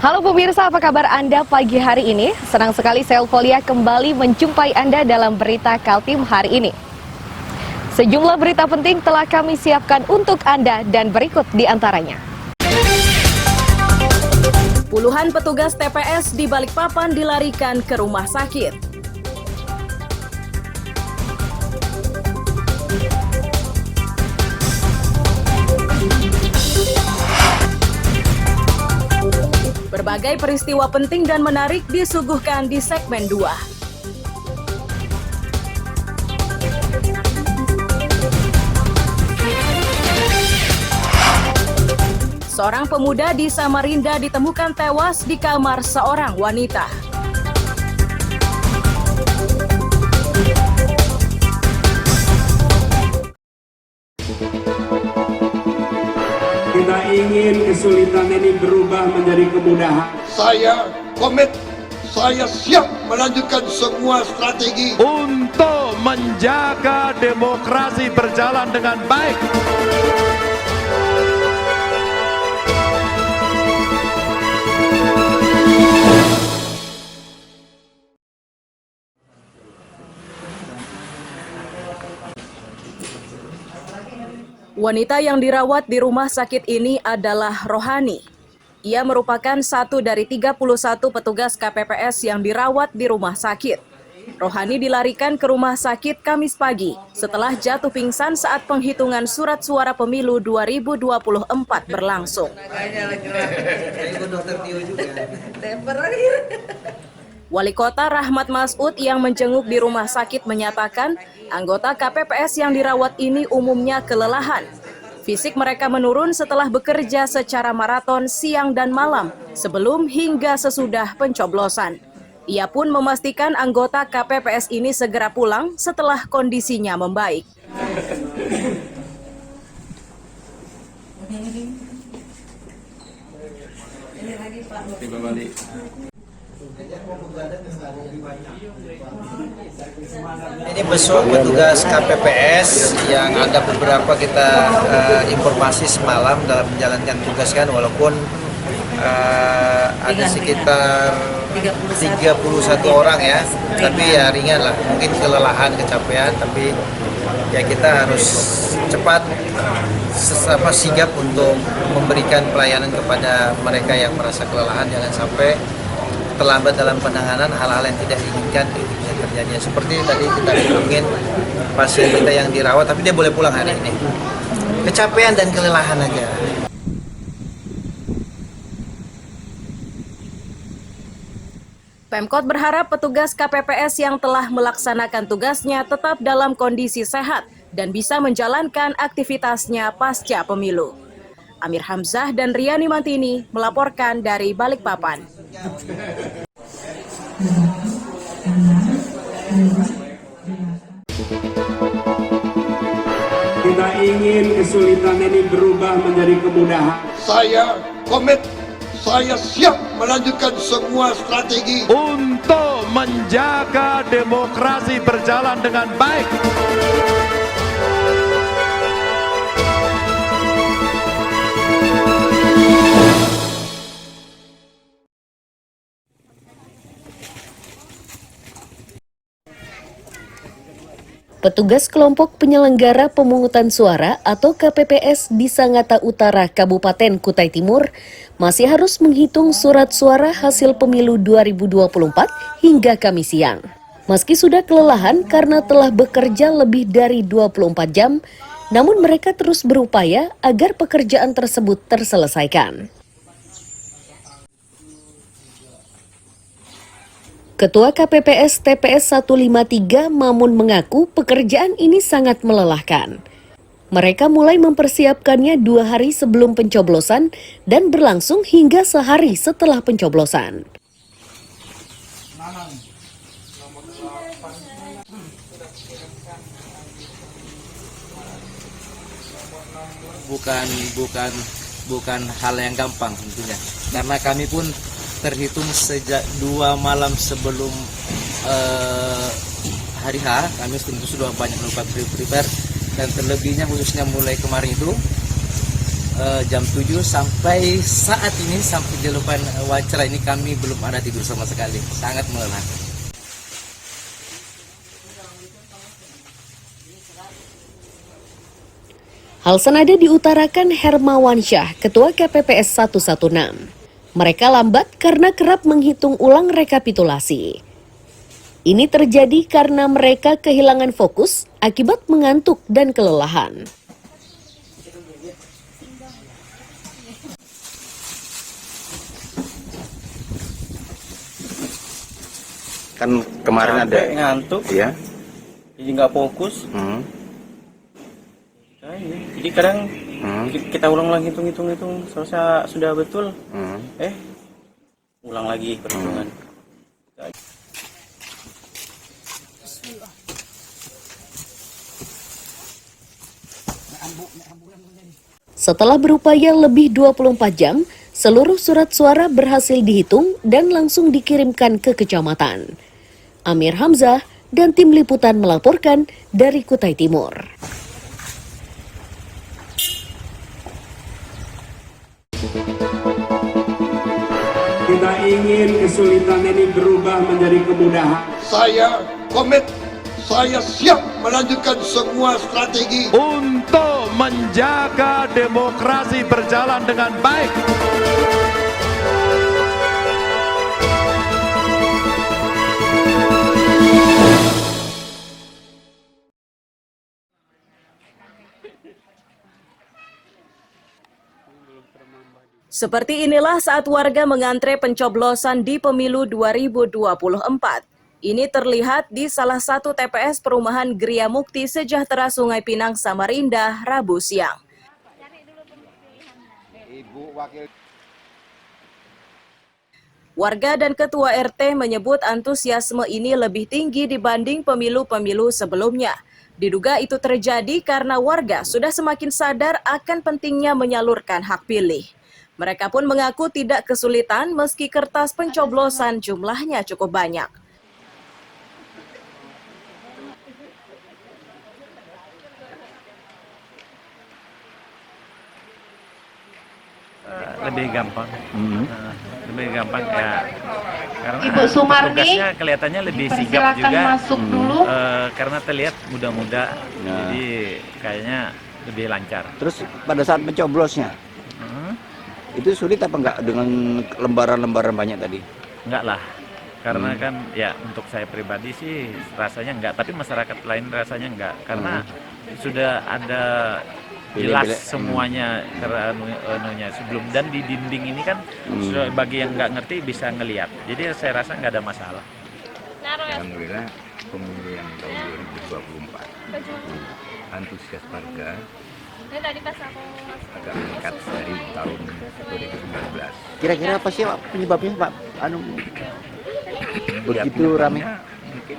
Halo pemirsa, apa kabar Anda pagi hari ini? Senang sekali saya Elvolia kembali menjumpai Anda dalam berita Kaltim hari ini. Sejumlah berita penting telah kami siapkan untuk Anda dan berikut di antaranya. Puluhan petugas TPS di Balikpapan dilarikan ke rumah sakit. Berbagai peristiwa penting dan menarik disuguhkan di segmen 2. Seorang pemuda di Samarinda ditemukan tewas di kamar seorang wanita. Kita ingin kesulitan ini berubah menjadi kemudahan. Saya komit, saya siap melanjutkan semua strategi untuk menjaga demokrasi berjalan dengan baik. Wanita yang dirawat di rumah sakit ini adalah Rohani. Ia merupakan satu dari 31 petugas KPPS yang dirawat di rumah sakit. Rohani dilarikan ke rumah sakit Kamis pagi setelah jatuh pingsan saat penghitungan surat suara pemilu 2024 berlangsung. Wali Kota Rahmat Masud yang menjenguk di rumah sakit menyatakan anggota KPPS yang dirawat ini umumnya kelelahan. Fisik mereka menurun setelah bekerja secara maraton siang dan malam sebelum hingga sesudah pencoblosan. Ia pun memastikan anggota KPPS ini segera pulang setelah kondisinya membaik. Ini besok petugas KPPS yang ada beberapa kita informasi semalam dalam menjalankan tugas kan, walaupun ada sekitar 31 orang ya, tapi ya ringan lah, mungkin kelelahan, kecapean, tapi ya kita harus cepat sigap untuk memberikan pelayanan kepada mereka yang merasa kelelahan, jangan sampai terlambat dalam penanganan hal-hal yang tidak diinginkan bisa terjadi. Seperti tadi kita ngomongin pasien kita yang dirawat, tapi dia boleh pulang hari ini. Kecapean dan kelelahan aja. Pemkot berharap petugas KPPS yang telah melaksanakan tugasnya tetap dalam kondisi sehat dan bisa menjalankan aktivitasnya pasca pemilu. Amir Hamzah dan Riani Mantini melaporkan dari Balikpapan. Kita ingin kesulitan ini berubah menjadi kemudahan. saya komit, saya siap melanjutkan semua strategi Untuk menjaga demokrasi berjalan dengan baik. Petugas kelompok penyelenggara pemungutan suara atau KPPS di Sangatta Utara, Kabupaten Kutai Timur masih harus menghitung surat suara hasil pemilu 2024 hingga Kamis siang. Meski sudah kelelahan karena telah bekerja lebih dari 24 jam, namun mereka terus berupaya agar pekerjaan tersebut terselesaikan. Ketua KPPS TPS 153 Mamun mengaku pekerjaan ini sangat melelahkan. Mereka mulai mempersiapkannya 2 hari sebelum pencoblosan dan berlangsung hingga sehari setelah pencoblosan. Bukan hal yang gampang tentunya, karena kami pun terhitung sejak 2 malam sebelum hari H, kami tentu sudah banyak melakukan prepare, dan terlebihnya khususnya mulai kemarin itu jam 7 sampai saat ini, sampai di depan wawancara ini kami belum ada tidur sama sekali. Sangat melelahkan. Hal senada diutarakan Hermawan Syah, Ketua KPPS 116. Mereka lambat karena kerap menghitung ulang rekapitulasi. Ini terjadi karena mereka kehilangan fokus akibat mengantuk dan kelelahan. Kan kemarin ada ngantuk, ya, jadi nggak fokus. Nah, jadi kadang kita ulang-ulang hitung, selesai sudah betul, ulang lagi perhitungan. Setelah berupaya lebih 24 jam, seluruh surat suara berhasil dihitung dan langsung dikirimkan ke kecamatan. Amir Hamzah dan tim liputan melaporkan dari Kutai Timur. Kita ingin kesulitan ini berubah menjadi kemudahan. Saya komit, saya siap melanjutkan semua strategi untuk menjaga demokrasi berjalan dengan baik. Seperti inilah saat warga mengantre pencoblosan di pemilu 2024. Ini terlihat di salah satu TPS perumahan Gria Mukti Sejahtera Sungai Pinang, Samarinda, Rabu siang. Warga dan ketua RT menyebut antusiasme ini lebih tinggi dibanding pemilu-pemilu sebelumnya. Diduga itu terjadi karena warga sudah semakin sadar akan pentingnya menyalurkan hak pilih. Mereka pun mengaku tidak kesulitan meski kertas pencoblosan jumlahnya cukup banyak. Lebih gampang, lebih gampang ya. Karena Ibu Sumarni, tugasnya kelihatannya lebih sigap juga, masuk dulu. Karena terlihat muda-muda, jadi kayaknya lebih lancar. Terus pada saat mencoblosnya, itu sulit apa enggak dengan lembaran-lembaran banyak tadi? Enggak lah, karena kan ya untuk saya pribadi sih rasanya enggak, tapi masyarakat lain rasanya enggak, karena sudah ada jelas semuanya karena sebelum, dan di dinding ini kan bagi yang nggak ngerti bisa ngelihat, jadi saya rasa nggak ada masalah. Alhamdulillah pemilihan tahun 2024 antusias warga agak meningkat dari tahun 2019. Kira-kira apa sih Pak penyebabnya Pak? Begitu ramai. Mungkin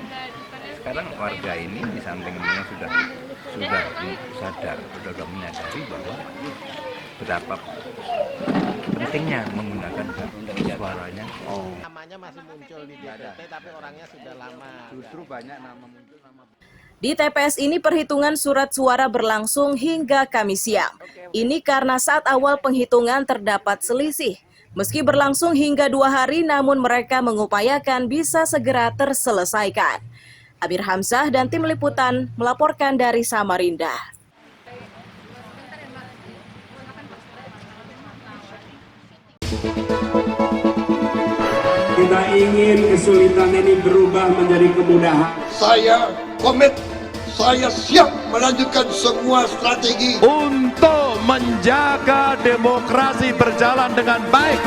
sekarang warga ini di samping memang sudah sadar, sudah menyadari bahwa betapa pentingnya menggunakan hak suaranya. Namanya masih muncul di DPT, tapi orangnya sudah lama. Justru banyak nama muncul nama. Di TPS ini perhitungan surat suara berlangsung hingga Kamis siang. Ini karena saat awal penghitungan terdapat selisih. Meski berlangsung hingga 2 hari, namun mereka mengupayakan bisa segera terselesaikan. Amir Hamzah dan tim liputan melaporkan dari Samarinda. Kita ingin kesulitan ini berubah menjadi kemudahan. saya komit, saya siap melanjutkan semua strategi Untuk menjaga demokrasi berjalan dengan baik.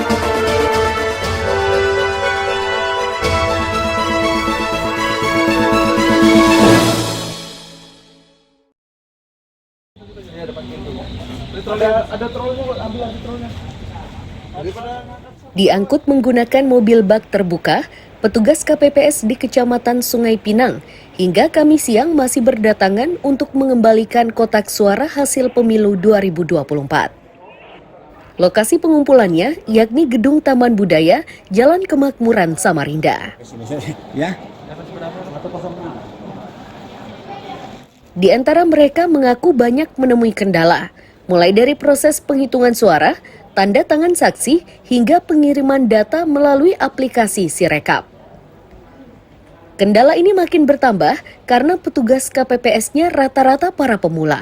Diangkut menggunakan mobil bak terbuka, petugas KPPS di Kecamatan Sungai Pinang hingga Kamis siang masih berdatangan untuk mengembalikan kotak suara hasil pemilu 2024. Lokasi pengumpulannya yakni Gedung Taman Budaya, Jalan Kemakmuran, Samarinda. Di antara mereka mengaku banyak menemui kendala, mulai dari proses penghitungan suara, tanda tangan saksi, hingga pengiriman data melalui aplikasi Sirekap. Kendala ini makin bertambah karena petugas KPPS-nya rata-rata para pemula.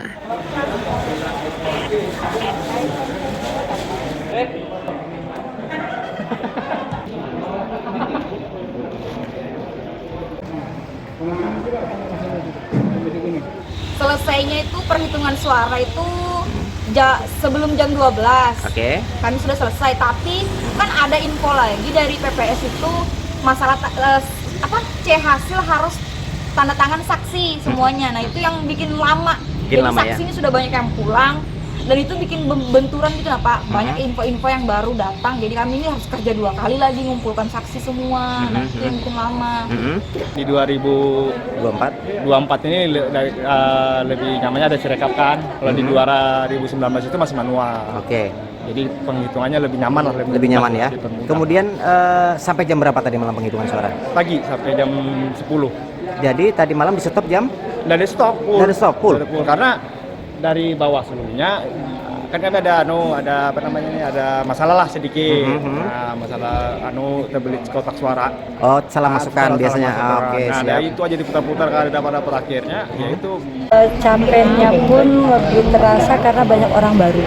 Selesainya itu perhitungan suara itu sebelum jam 12. Oke. Kami sudah selesai, tapi kan ada info lagi dari PPS itu masalah C hasil harus tanda tangan saksi semuanya. Nah, itu yang bikin lama. Jadi saksi ini sudah banyak yang pulang dan itu bikin benturan gitu nah Pak. Banyak info-info yang baru datang. Jadi kami ini harus kerja 2 kali lagi ngumpulkan saksi semua. Nah, itu yang bikin lama. Di 2024 ini lebih namanya ada Sirekap kan. Kalau di 2019 itu masih manual. Oke. Jadi penghitungannya lebih nyaman lah. Lebih nyaman ya. Kemudian sampai jam berapa tadi malam penghitungan suara? Pagi sampai jam 10. Jadi tadi malam di stop jam? Dari stop full. Karena dari bawah seluruhnya kan ada ada masalah lah sedikit. Nah, masalah terbelit kotak suara. Oh, salah masukan biasanya. Oke, nah, siap. dari itu aja diputar-putar pada akhirnya yaitu Campainya pun lebih terasa karena banyak orang baru.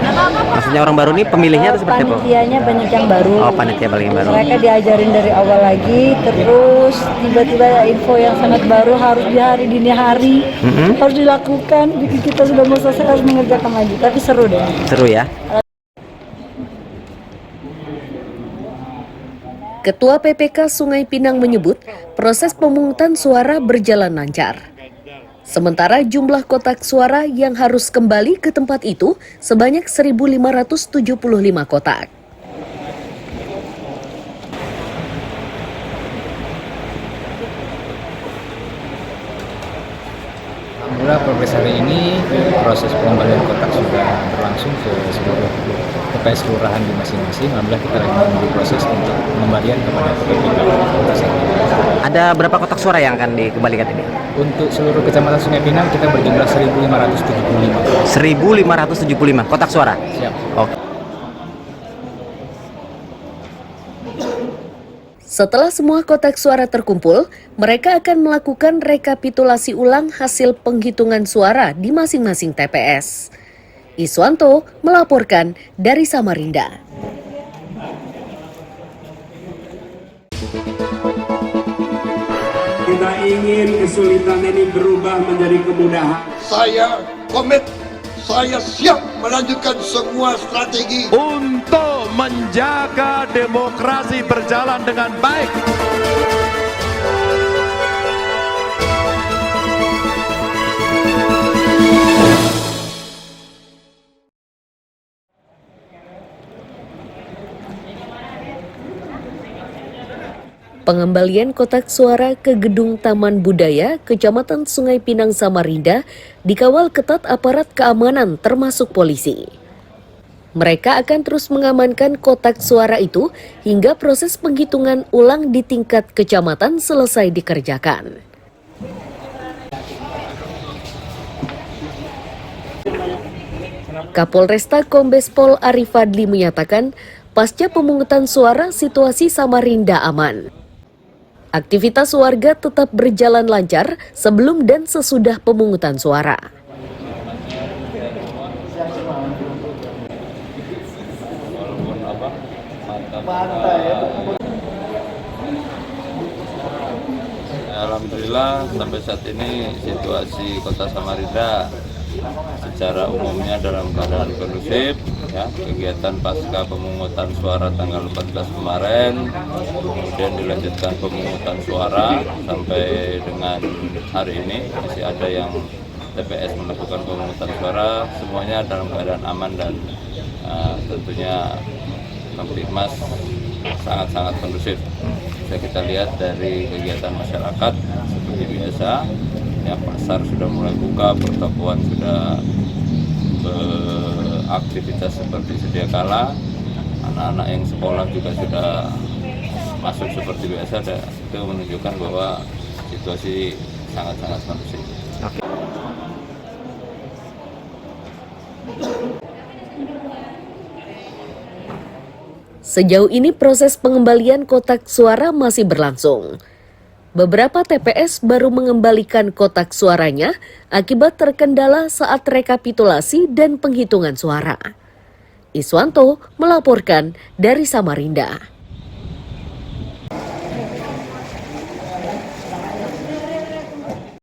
Maksudnya orang baru nih pemilihnya itu seperti apa? Panitianya banyak yang baru. Oh, panitia paling baru. Mereka diajarin dari awal lagi, terus tiba-tiba ada info yang sangat baru harus di hari dini hari harus dilakukan. Bikin kita sudah mau selesai harus mengerjakan lagi. Tapi seru deh. Seru ya. Ketua PPK Sungai Pinang menyebut proses pemungutan suara berjalan lancar. Sementara jumlah kotak suara yang harus kembali ke tempat itu sebanyak 1.575 kotak. Alhamdulillah progres hari ini proses pengembalian kotak sudah berlangsung ke seluruh TPS kelurahan di masing-masing. Alhamdulillah kita lagi menunggu proses untuk pengembalian kepada PPK. Ada berapa kotak suara yang akan dikembalikan ini? Untuk seluruh kecamatan Sungai Pinang kita berjumlah 1.575. 1.575 kotak suara? Siap. Oke. Setelah semua kotak suara terkumpul, mereka akan melakukan rekapitulasi ulang hasil penghitungan suara di masing-masing TPS. Iswanto melaporkan dari Samarinda. Kita ingin kesulitan ini berubah menjadi kemudahan. Saya komit, saya siap melanjutkan semua strategi untuk menjaga demokrasi berjalan dengan baik. Pengembalian kotak suara ke Gedung Taman Budaya, Kecamatan Sungai Pinang, Samarinda, dikawal ketat aparat keamanan termasuk polisi. Mereka akan terus mengamankan kotak suara itu hingga proses penghitungan ulang di tingkat kecamatan selesai dikerjakan. Kapolresta Kombes Pol Arif Fadli menyatakan, pasca pemungutan suara situasi Samarinda aman. Aktivitas warga tetap berjalan lancar sebelum dan sesudah pemungutan suara. Alhamdulillah sampai saat ini situasi Kota Samarinda secara umumnya dalam keadaan kondusif ya. Kegiatan pasca pemungutan suara tanggal 14 kemarin, kemudian dilanjutkan pemungutan suara sampai dengan hari ini masih ada yang TPS melakukan pemungutan suara, semuanya dalam keadaan aman dan tentunya Kamtibmas sangat-sangat kondusif. Bisa kita lihat dari kegiatan masyarakat seperti biasa. Ya, pasar sudah mulai buka, pertokoan sudah beraktivitas seperti sedia kala, anak-anak yang sekolah juga sudah masuk seperti biasa. Itu menunjukkan bahwa situasi sangat-sangat kondusif. Sejauh ini proses pengembalian kotak suara masih berlangsung. Beberapa TPS baru mengembalikan kotak suaranya akibat terkendala saat rekapitulasi dan penghitungan suara. Iswanto melaporkan dari Samarinda.